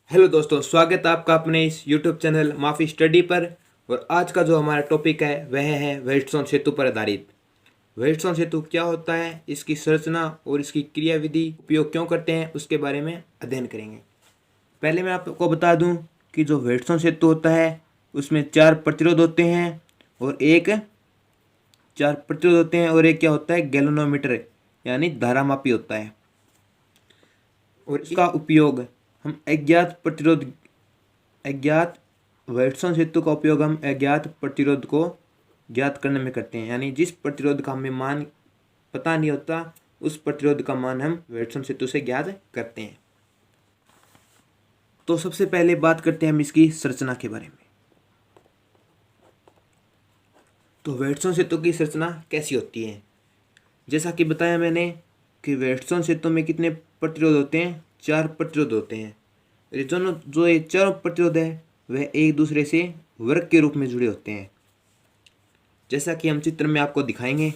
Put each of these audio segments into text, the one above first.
Hello दोस्तों, स्वागत है आपका अपने इस यूट्यूब चैनल माफी स्टडी पर। और आज का जो हमारा टॉपिक है वह है वेल्डस्टोन सेतु पर आधारित। वेल्डस्टोन सेतु क्या होता है, इसकी संरचना और इसकी क्रियाविधि, उपयोग क्यों करते हैं, उसके बारे में अध्ययन करेंगे। पहले मैं आपको बता दूं कि जो वेल्डस्टोन सेतु होता है उसमें चार प्रतिरोध होते हैं और एक क्या होता है, गैल्वेनोमीटर यानी धारामापी होता है। और इसका उपयोग हम अज्ञात वेल्डस्टोन सेतु का उपयोग हम अज्ञात प्रतिरोध को ज्ञात करने में करते हैं, यानी जिस प्रतिरोध का हमें मान पता नहीं होता उस प्रतिरोध का मान हम वेल्डस्टोन सेतु से ज्ञात करते हैं। तो सबसे पहले बात करते हैं हम इसकी संरचना के बारे में। तो वेल्डस्टोन सेतु की संरचना कैसी होती है, जैसा कि बताया मैंने कि वेल्डस्टोन सेतु में कितने प्रतिरोध होते हैं, चार प्रतिरोध होते हैं। ये चारों प्रतिरोध है वह एक दूसरे से वर्ग के रूप में जुड़े होते हैं, जैसा कि हम चित्र में आपको दिखाएंगे।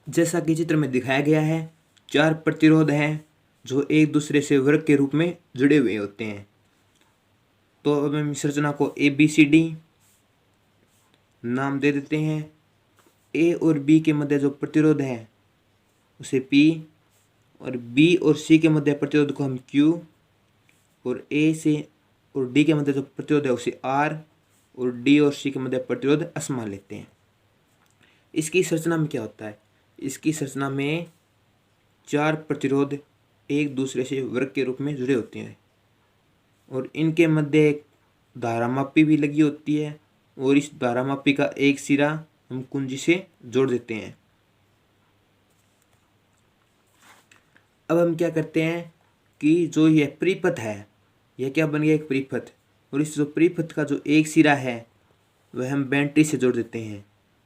जैसा कि चित्र में दिखाया गया है, चार प्रतिरोध हैं जो एक दूसरे से वर्ग के रूप में जुड़े हुए होते हैं। तो अब हम इस संरचना को ABCD नाम दे देते हैं। A और B के मध्य जो प्रतिरोध है उसे P, और B और C के मध्य प्रतिरोध को हम Q, और A से और D के मध्य जो प्रतिरोध है उसे R, और D और C के मध्य प्रतिरोध S मान लेते हैं। इसकी संरचना में क्या होता है, इसकी संरचना में चार प्रतिरोध एक दूसरे से वर्ग के रूप में जुड़े होते हैं और इनके मध्य एक धारामापी भी लगी होती है, और इस धारामापी का एक सिरा हम कुंजी से जोड़ देते हैं। अब हम क्या करते हैं कि जो यह परिपथ है, यह क्या बन गया, एक परिपथ, और इस जो परिपथ का जो एक सिरा है वह हम बैटरी से जोड़ देते हैं।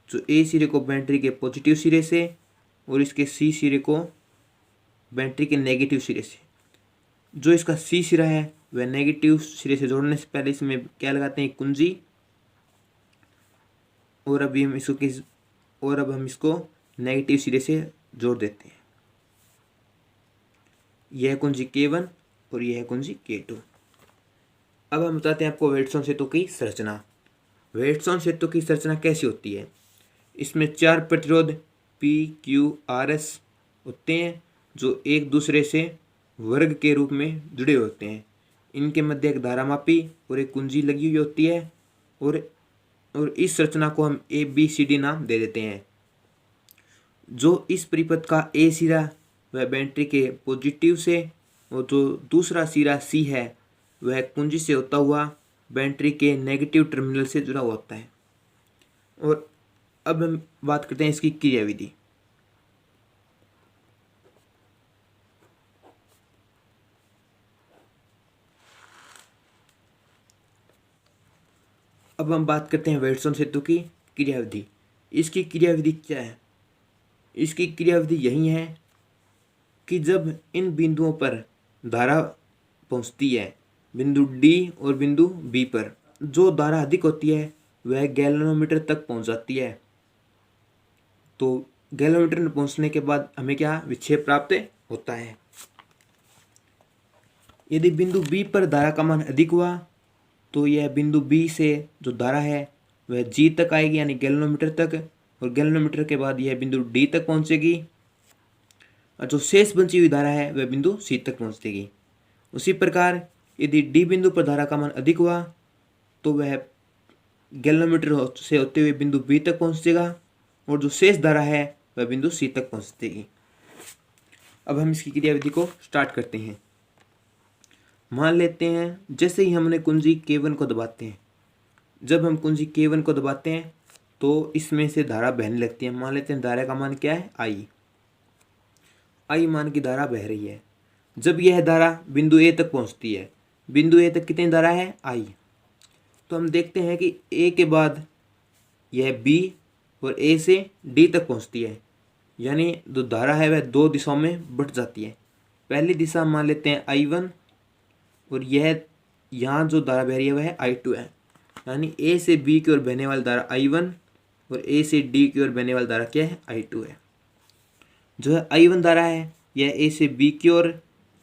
जो A सिरे को बैटरी के पॉजिटिव सिरे से और इसके C सिरे को बैटरी के नेगेटिव सिरे से। जो इसका C सिरा है वह नेगेटिव सिरे से जोड़ने से पहले इसमें क्या लगाते हैं, कुंजी, और अब हम इसको नेगेटिव सिरे से जोड़ देते हैं। यह कुंजी K1 और यह कुंजी K2। अब हम बताते हैं आपको वेल्डस्टोन सेतु की संरचना। वेल्डस्टोन सेतु की संरचना कैसी होती है, इसमें चार प्रतिरोध P, Q, R, S होते हैं जो एक दूसरे से वर्ग के रूप में जुड़े होते हैं। इनके मध्य एक धारामापी और एक कुंजी लगी हुई होती है, और इस संरचना को हम ABCD नाम दे देते हैं। जो इस परिपथ का A सिरा वह बैटरी के पॉजिटिव से, और जो दूसरा सिरा C है वह कुंजी से होता हुआ बैटरी के नेगेटिव टर्मिनल से जुड़ा हुआ होता है। और अब हम बात करते हैं इसकी क्रियाविधि। अब हम बात करते हैं वेल्डस्टोन सेतु की क्रियाविधि। इसकी क्रियाविधि क्या है, इसकी क्रियाविधि यही है कि जब इन बिंदुओं पर धारा पहुंचती है, बिंदु D और बिंदु B पर, जो धारा अधिक होती है वह गैल्वेनोमीटर तक पहुंच जाती है। तो गैल्वेनोमीटर में पहुंचने के बाद हमें क्या विक्षेप प्राप्त होता है। यदि बिंदु B पर धारा का मान अधिक हुआ तो यह बिंदु B से जो धारा है वह G तक आएगी, यानी गैल्वेनोमीटर तक, और गैल्वेनोमीटर के बाद यह बिंदु D तक पहुंचेगी, और जो शेष बची हुई धारा है वह बिंदु C तक पहुंचेगी। उसी प्रकार यदि D बिंदु पर धारा का मान अधिक हुआ तो वह गैल्वेनोमीटर से होते हुए बिंदु B तक पहुंचेगा, और जो शेष धारा है वह बिंदु C तक पहुंचेगी। अब हम इसकी क्रियाविधि को स्टार्ट करते हैं। मान लेते हैं जैसे ही हमने कुंजी K1 को दबाते हैं, जब हम कुंजी K1 को दबाते हैं तो इसमें से धारा बहने लगती है। मान लेते हैं धारा का मान क्या है, I मान की धारा बह रही है। जब यह धारा बिंदु A तक पहुंचती है, बिंदु A तक कितनी धारा है, I, तो हम देखते हैं कि A के बाद यह B और A से D तक पहुंचती है, यानी जो धारा है वह दो दिशाओं में बढ़ जाती है। पहली दिशा मान लेते हैं I1, और यह यहाँ जो धारा बह रही है वह I2 है, यानी A से B की ओर बहने वाली धारा I1 और A से D की ओर बहने वाली धारा क्या है, I2 है। जो है I1 धारा है यह A से B की ओर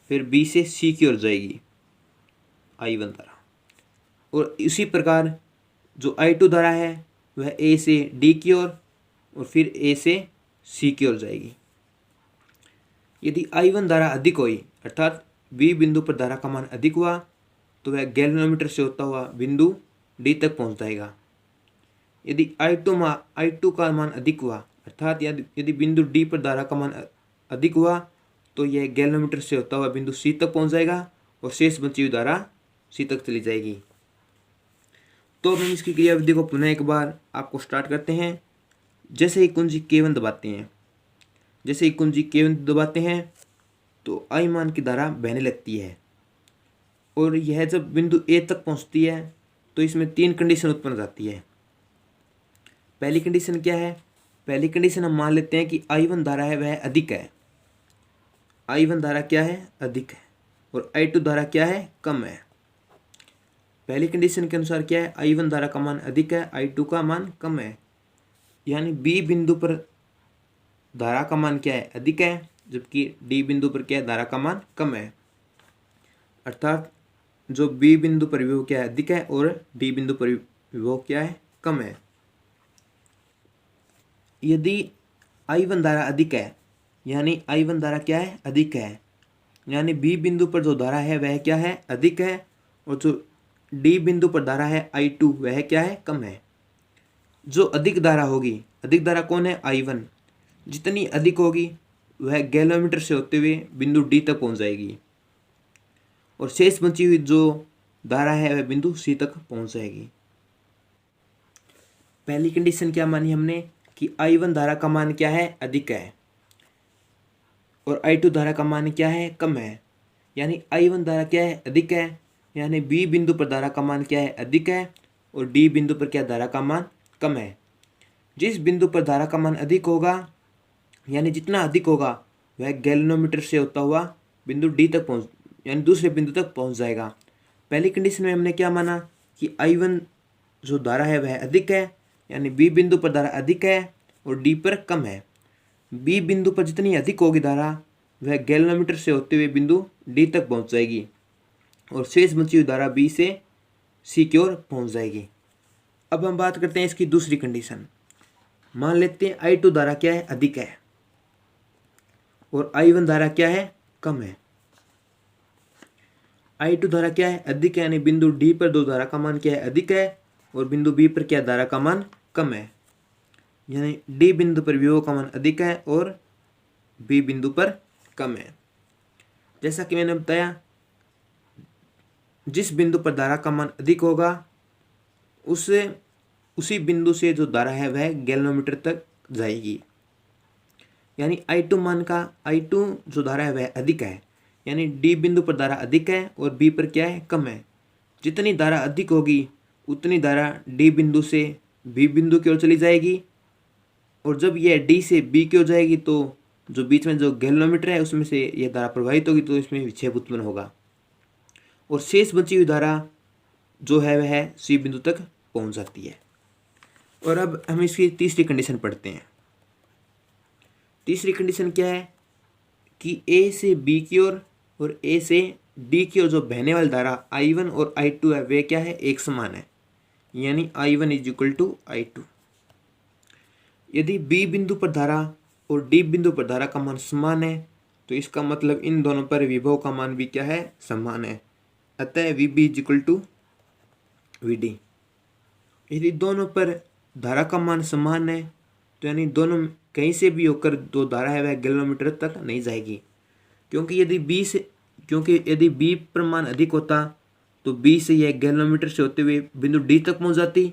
फिर B से C की ओर जाएगी I1 धारा। और इसी प्रकार जो I2 धारा है वह A से D की ओर और फिर A से C की ओर जाएगी। यदि I1 धारा अधिक हुई अर्थात B बिंदु पर धारा का मान अधिक हुआ तो वह गैल्वेनोमीटर से होता हुआ बिंदु D तक पहुंच जाएगा। यदि I2 का मान अधिक हुआ अर्थात यदि बिंदु D पर धारा का मान अधिक हुआ तो यह गैल्वेनोमीटर से होता हुआ बिंदु C तक पहुंच जाएगा और शेष बची हुई धारा C तक चली जाएगी। तो अब हम इसकी क्रियाविधि को पुनः एक बार आपको स्टार्ट करते हैं। जैसे ही कुंजी K1 दबाते हैं तो I मान की धारा बहने लगती है और यह जब बिंदु A तक पहुंचती है तो इसमें 3 कंडीशन उत्पन्न हो जाती है। पहली कंडीशन क्या है? पहली कंडीशन हम मान लेते हैं कि I1 धारा है वह अधिक है। I1 धारा क्या है? अधिक है। और I2 धारा क्या है? कम है। पहली कंडीशन के अनुसार क्या है? I1 धारा का मान अधिक है, I2 का मान कम है। यानी B बिंदु पर धारा का मान क्या है? अधिक है, जबकि D बिंदु पर क्या है? धारा का मान कम है। अर्थात जो B बिंदु पर विभव क्या है? अधिक है और D बिंदु पर विभव क्या है? कम है। यदि I1 धारा अधिक है यानी I1 धारा क्या है? अधिक है, यानी B बिंदु पर जो धारा है वह क्या है? अधिक है और जो D बिंदु पर धारा है I2 वह क्या है? कम है। जो अधिक धारा होगी, अधिक धारा कौन है? I1। जितनी अधिक होगी वह गैल्वेनोमीटर से होते हुए बिंदु D तक पहुंच जाएगी और शेष बची हुई जो धारा है वह बिंदु C तक पहुंच जाएगी। पहली कंडीशन क्या मानी हमने कि I1 धारा का मान क्या है? अधिक है और I2 धारा का मान क्या है? कम है। यानी I1 धारा क्या है? अधिक है, यानी B बिंदु पर धारा का मान क्या है? अधिक है और D बिंदु पर क्या धारा का मान कम है। जिस बिंदु पर धारा का मान अधिक होगा यानी जितना अधिक होगा वह गैल्वेनोमीटर से होता हुआ बिंदु D तक पहुंच यानी दूसरे बिंदु तक पहुंच जाएगा। पहली कंडीशन में हमने क्या माना कि I1 जो धारा है वह अधिक है, यानी B बिंदु पर धारा अधिक है और D पर कम है। B बिंदु पर जितनी अधिक होगी धारा वह गैल्वेनोमीटर से होते हुए बिंदु D तक पहुंच जाएगी और शेष बची हुई धारा B से C की ओर पहुंच जाएगी। अब हम बात करते हैं इसकी दूसरी कंडीशन। मान लेते हैं I2 धारा क्या है? अधिक है और I1 धारा क्या है? कम है। I2 धारा क्या है? अधिक है, यानी बिंदु D पर दो धारा का मान क्या है? अधिक है और बिंदु B पर क्या धारा का मान कम है। यानी D बिंदु पर विभव का मान अधिक है और B बिंदु पर कम है। जैसा कि मैंने बताया, जिस बिंदु पर धारा का मान अधिक होगा उसी बिंदु से जो धारा है वह गैल्वेनोमीटर तक जाएगी। यानी I2 जो धारा है वह अधिक है, यानी D बिंदु पर धारा अधिक है और B पर क्या है? कम है। जितनी धारा अधिक होगी उतनी धारा D बिंदु से B बिंदु की ओर चली जाएगी और जब यह D से B की ओर जाएगी तो जो बीच में जो गैल्वेनोमीटर है उसमें से यह धारा प्रवाहित होगी तो इसमें विक्षेप उत्पन्न होगा और शेष बची हुई धारा जो है वह C बिंदु तक पहुंच जाती है। और अब हम इसकी तीसरी कंडीशन पढ़ते हैं। तीसरी कंडीशन क्या है कि A से B की ओर और A से D की ओर जो बहने वाली धारा I1 और I2 है वे क्या है? एक समान है, यानी I1 is equal to I2। यदि B बिंदु पर धारा और D बिंदु पर धारा का मान समान है तो इसका मतलब इन दोनों पर विभव का मान भी क्या है? समान है। अतः VB is equal to VD। यदि दोनों पर धारा का मान समान है तो यानी दोनों कहीं से भी होकर जो धारा है वह गैल्वेनोमीटर तक नहीं जाएगी, क्योंकि यदि B पर मान अधिक होता तो B से यह गैल्वेनोमीटर से होते हुए बिंदु D तक पहुंच जाती।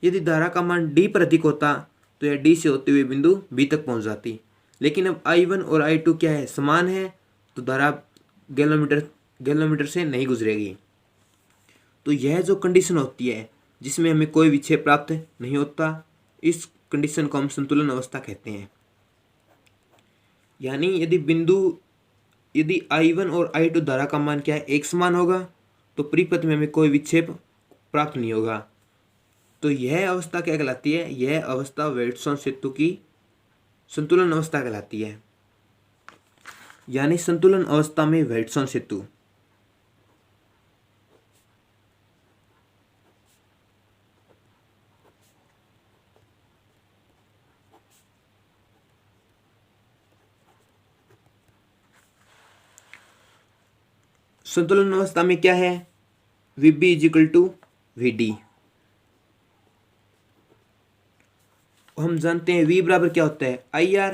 यदि धारा का मान D पर अधिक होता तो यह D से होते हुए बिंदु B तक पहुंच जाती। लेकिन अब I1 और I2 क्या है? समान है, तो धारा गैल्वेनोमीटर से नहीं गुजरेगी। तो यह जो कंडीशन होती है जिसमें हमें कोई विक्षेप प्राप्त नहीं होता, इस कंडीशन को हम संतुलन अवस्था कहते हैं। यानी यदि I1 और I2 धारा का मान क्या है? एक समान होगा तो परिपथ में हमें कोई विक्षेप प्राप्त नहीं होगा। तो यह अवस्था क्या कहलाती है? यह अवस्था वेट्सोन सेतु की संतुलन अवस्था कहलाती है। यानी संतुलन अवस्था में वेट्सन सेतु। संतुलन अवस्था में क्या है, VB is equal to VD। हम जानते हैं V बराबर क्या होता है, IR।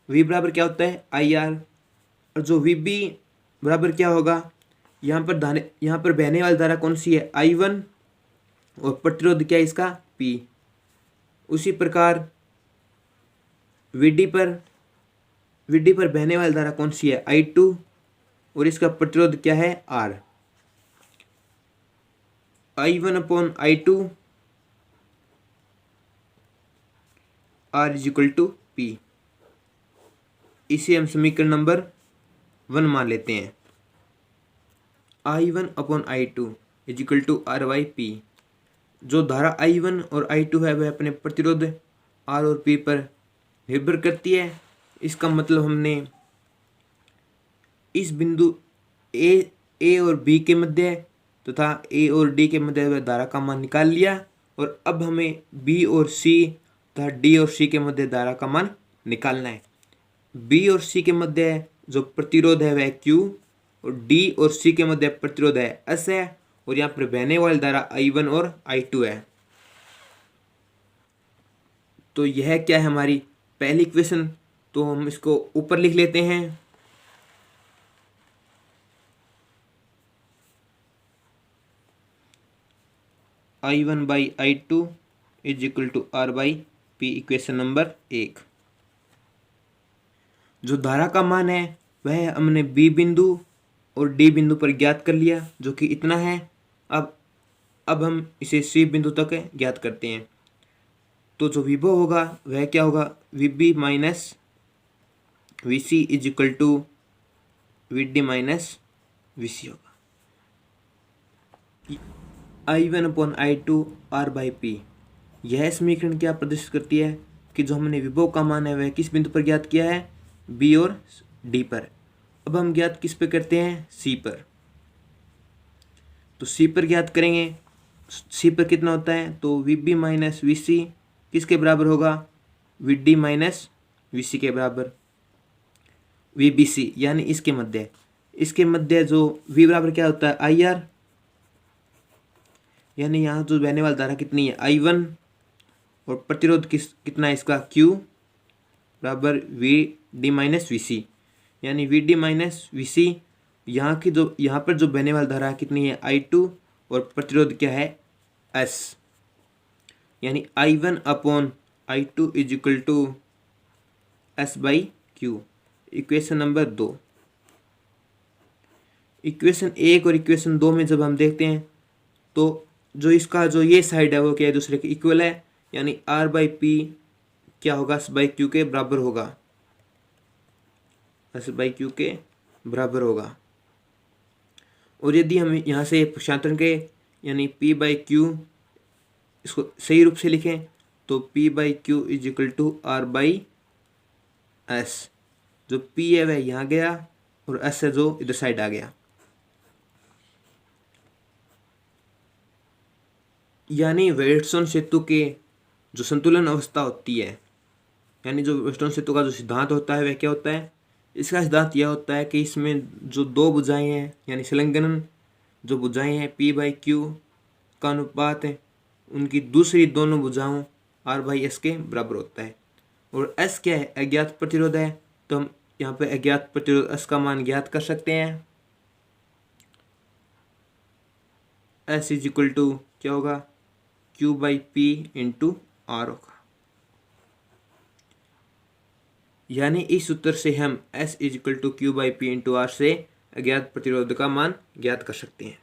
V बराबर क्या होता है, IR। और जो VB बराबर क्या होगा, यहाँ पर बहने वाली धारा कौन सी है, I1, और प्रतिरोध क्या है इसका, P। उसी प्रकार VD पर बहने वाली धारा कौन सी है, I2, और इसका प्रतिरोध क्या है, R। I1 upon I2 R is equal to P। इसे हम समीकरण नंबर 1 मान लेते हैं। I1 upon I2 is equal to R/P। जो धारा I1 और I2 है वह अपने प्रतिरोध R और P पर निर्भर करती है। इसका मतलब हमने इस बिंदु A और B के मध्य तथा A और D के मध्य वह धारा का मान निकाल लिया, और अब हमें B और C तथा D और C के मध्य धारा का मान निकालना है। B और C के मध्य जो प्रतिरोध है वह Q, और D और C के मध्य प्रतिरोध है S है, और यहाँ पर बहने वाली धारा I1 और I2 है। तो यह क्या है, हमारी पहली इक्वेशन। तो हम इसको ऊपर लिख लेते हैं। I1 by I2 is equal to R/P, equation number 1। जो धारा का मान है वह हमने B बिंदु और D बिंदु पर ज्ञात कर लिया, जो कि इतना है। अब हम इसे C बिंदु तक ज्ञात करते हैं। तो जो विभव होगा वह क्या होगा, VB minus VC is equal to VD minus VC होगा। I1 upon I2 R/P। यह समीकरण क्या प्रदर्शित करती है कि जो हमने विभव का मान है वह किस बिंदु पर ज्ञात किया है, B और D पर। अब हम ज्ञात किस पे करते हैं, C पर। तो C पर ज्ञात करेंगे। C पर कितना होता है, तो VB माइनस VC किसके बराबर होगा, VD माइनस VC के बराबर। VBC यानी इसके मध्य जो V बराबर क्या होता है, IR। यानी यहाँ जो बहने वाली धारा कितनी है, I1, और प्रतिरोध कितना है इसका, Q बराबर VD माइनस VC। यानी VD माइनस VC, यहाँ पर जो बहने वाली धारा कितनी है, I2, और प्रतिरोध क्या है, S। यानी I1 upon I2 is equal to S/Q, equation number 2। Equation 1 और इक्वेशन 2 में जब हम देखते हैं तो जो इसका जो ये साइड है वो क्या है, दूसरे के इक्वल है। यानी R/P क्या होगा, S/Q के बराबर होगा, S/Q के बराबर होगा। और यदि हम यहाँ से पक्षांतरण के यानी P/Q इसको सही रूप से लिखें तो P/Q is equal to R/S। जो P है वह यहाँ गया और S है जो इधर साइड आ गया। यानी वेट्सन सेतु के जो संतुलन अवस्था होती है, यानी जो वेट्सन सेतु का जो सिद्धांत होता है वह क्या होता है, इसका सिद्धांत यह होता है कि इसमें जो दो भुजाएं हैं यानी संलग्न जो भुजाएं हैं P/Q का अनुपात है उनकी दूसरी दोनों भुजाओं R/S के बराबर होता है। और S क्या है, अज्ञात प्रतिरोध है। तो हम यहाँ पे अज्ञात प्रतिरोध S का मान ज्ञात कर सकते हैं। S इज इक्वल टू क्या होगा, Q/P इंटू R होगा। यानी इस सूत्र से हम S is equal to Q/P into R से अज्ञात प्रतिरोध का मान ज्ञात कर सकते हैं।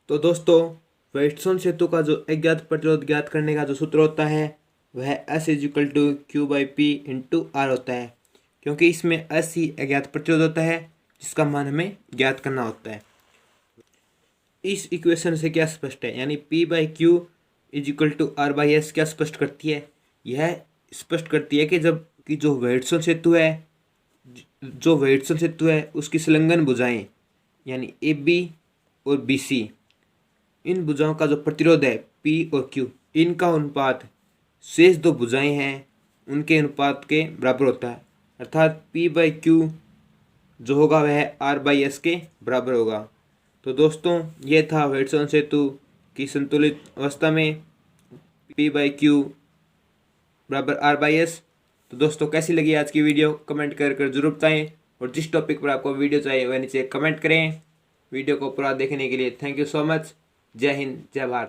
तो दोस्तों, वेट्सन सेतु का जो अज्ञात प्रतिरोध ज्ञात करने का जो सूत्र होता है वह S is equal to Q/P into R होता है, क्योंकि इसमें S ही अज्ञात प्रतिरोध होता है जिसका मान हमें ज्ञात करना होता है। इस इक्वेशन से क्या स्पष्ट है, यानी P/Q is equal to R by S क्या स्पष्ट करती है? यह स्पष्ट करती है कि जब कि जो वेट्सन सेतु है उसकी संलग्न भुजाएं यानी ए बी और बी सी, इन भुजाओं का जो प्रतिरोध है पी और क्यू, इनका अनुपात शेष दो भुजाएं हैं उनके अनुपात के बराबर होता है, अर्थात पी बाई क्यू जो होगा वह आर बाई एस के बराबर होगा। तो दोस्तों ये था वेट्सन सेतु की संतुलित अवस्था में पी बाई क्यू बराबर आर बाई एस। तो दोस्तों कैसी लगी आज की वीडियो कमेंट कर जरूर बताएं, और जिस टॉपिक पर आपको वीडियो चाहिए वह नीचे कमेंट करें। वीडियो को पूरा देखने के लिए थैंक यू सो मच। जय हिंद, जय भारत।